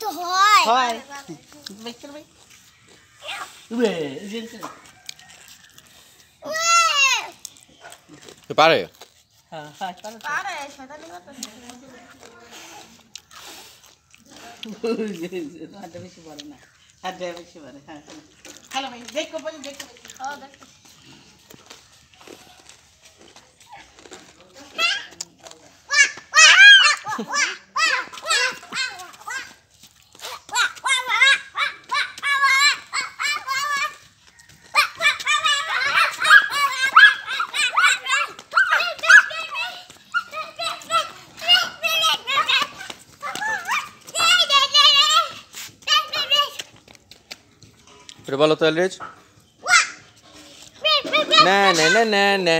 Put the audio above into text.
তো হয় হয় দেখতে ভাই পারে হ্যাঁ হ্যাঁ পারে শয়তানি করতেছে হাতটা বেশি পারে না হাতটা বেশি পারে হ্যাঁ হ্যালো ভাই দেখো দেখো ও দেখতে এটা বলো তো এলরিচ না না না না না